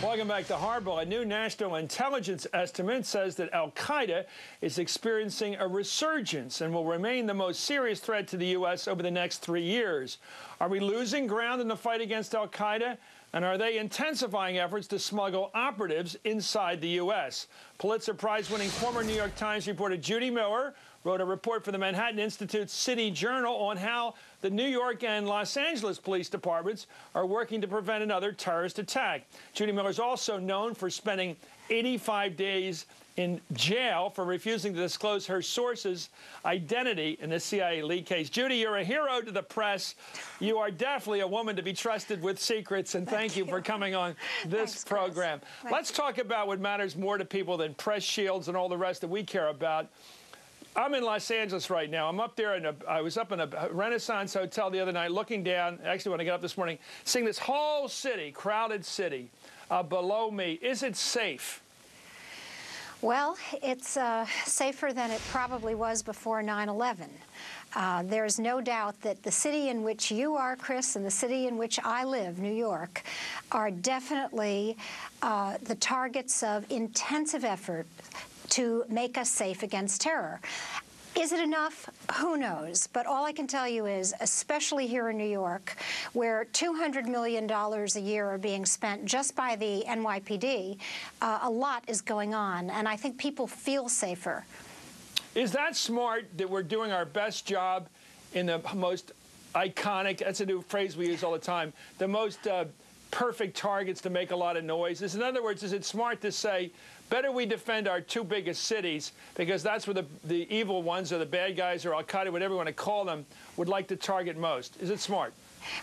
Welcome back to Hardball. A new national intelligence estimate says that al-Qaeda is experiencing a resurgence and will remain the most serious threat to the U.S. over the next 3 years. Are we losing ground in the fight against al-Qaeda? And are they intensifying efforts to smuggle operatives inside the U.S.? Pulitzer Prize-winning former New York Times reporter Judy Miller wrote a report for the Manhattan Institute's City Journal on how the New York and Los Angeles police departments are working to prevent another terrorist attack. Judy Miller is also known for spending 85 days in jail for refusing to disclose her source's identity in the CIA leak case. Judy, you're a hero to the press. You are definitely a woman to be trusted with secrets, and thank you for coming on this program. Let's talk about what matters more to people than press shields and all the rest that we care about. I'm in Los Angeles right now. I'm up there, I was up in a Renaissance hotel the other night looking down, actually when I got up this morning, seeing this whole city, crowded city, below me. Is it safe? Well, it's safer than it probably was before 9/11. There's no doubt that the city in which you are, Chris, and the city in which I live, New York, are definitely the targets of intensive effort to make us safe against terror. Is it enough? Who knows? But all I can tell you is, especially here in New York, where $200 million a year are being spent just by the NYPD, a lot is going on, and I think people feel safer. Is that smart that we're doing our best job in the most iconic, that's a new phrase we use all the time, the most perfect targets to make a lot of noise? In other words, is it smart to say, better we defend our two biggest cities, because that's where the evil ones or the bad guys or al-Qaeda, whatever you want to call them, would like to target most? Is it smart?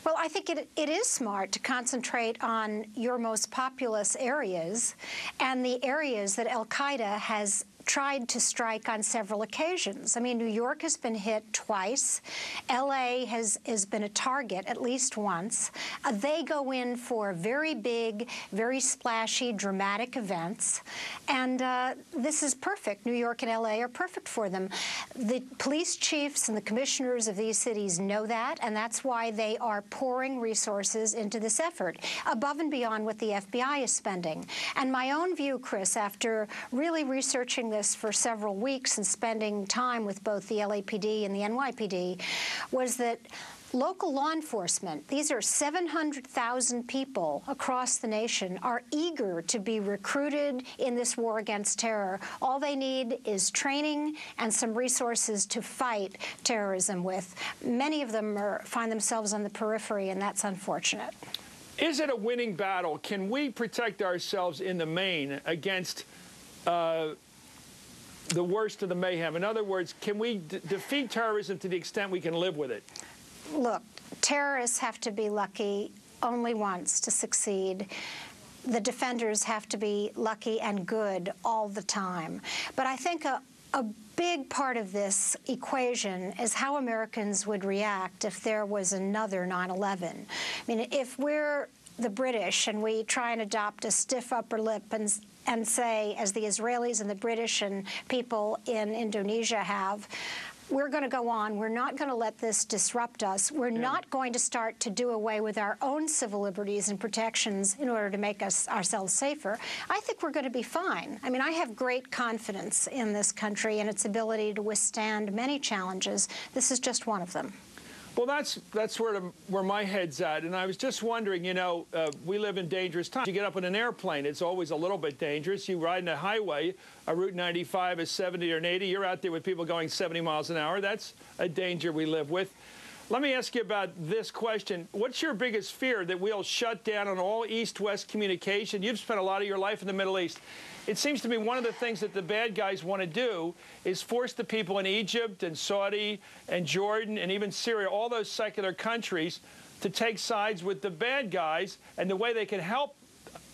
Well, I think it is smart to concentrate on your most populous areas and the areas that al-Qaeda has tried to strike on several occasions. I mean, New York has been hit twice. L.A. has been a target at least once. They go in for very big, very splashy, dramatic events. And this is perfect. New York and L.A. are perfect for them. The police chiefs and the commissioners of these cities know that, and that's why they are pouring resources into this effort, above and beyond what the FBI is spending. And my own view, Chris, after really researching this for several weeks and spending time with both the LAPD and the NYPD, was that local law enforcement, these are 700,000 people across the nation, are eager to be recruited in this war against terror. All they need is training and some resources to fight terrorism with. Many of them find themselves on the periphery, and that's unfortunate. Is it a winning battle? Can we protect ourselves in the main against the worst of the mayhem? In other words, can we defeat terrorism to the extent we can live with it? Look, terrorists have to be lucky only once to succeed. The defenders have to be lucky and good all the time. But I think a big part of this equation is how Americans would react if there was another 9/11. I mean, if we're the British and we try and adopt a stiff upper lip and say, as the Israelis and the British and people in Indonesia have, we're going to go on. We're not going to let this disrupt us. We're not going to start to do away with our own civil liberties and protections in order to make ourselves safer. I think we're going to be fine. I mean, I have great confidence in this country and its ability to withstand many challenges. This is just one of them. Well, that's where my head's at, and I was just wondering, you know, we live in dangerous times. You get up in an airplane, it's always a little bit dangerous. You ride in a highway, a Route 95 is 70 or 80, you're out there with people going 70 miles an hour. That's a danger we live with. Let me ask you about this question. What's your biggest fear, that we'll shut down on all East-West communication? You've spent a lot of your life in the Middle East. It seems to me one of the things that the bad guys want to do is force the people in Egypt and Saudi and Jordan and even Syria, all those secular countries, to take sides with the bad guys. And the way they can help,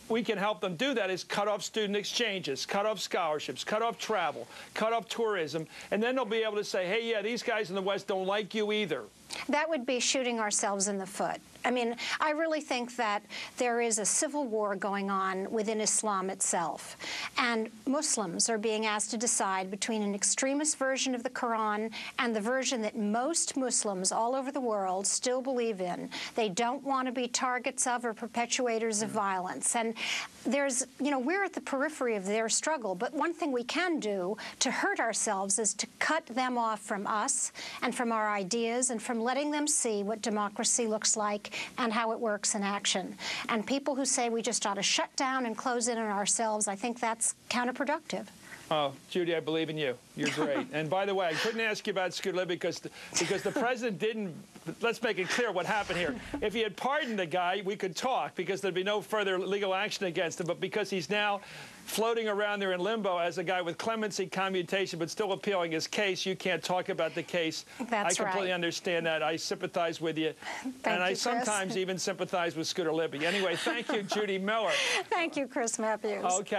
we can help them do that, is cut off student exchanges, cut off scholarships, cut off travel, cut off tourism, and then they'll be able to say, hey, yeah, these guys in the West don't like you either. That would be shooting ourselves in the foot. I mean, I really think that there is a civil war going on within Islam itself, and Muslims are being asked to decide between an extremist version of the Quran and the version that most Muslims all over the world still believe in. They don't want to be targets of or perpetuators of violence, and we're at the periphery of their struggle, but one thing we can do to hurt ourselves is to cut them off from us and from our ideas and from letting them see what democracy looks like and how it works in action. And people who say we just ought to shut down and close in on ourselves, I think that's counterproductive. Oh, Judy, I believe in you. You're great. And by the way, I couldn't ask you about Scooter Libby because the president didn't. Let's make it clear what happened here. If he had pardoned the guy, we could talk because there'd be no further legal action against him. But because he's now floating around there in limbo as a guy with clemency commutation but still appealing his case, you can't talk about the case. That's I completely right. understand that. I sympathize with you. Thank I you, sometimes even sympathize with Scooter Libby. Anyway, thank you, Judy Miller. Thank you, Chris Matthews. Okay.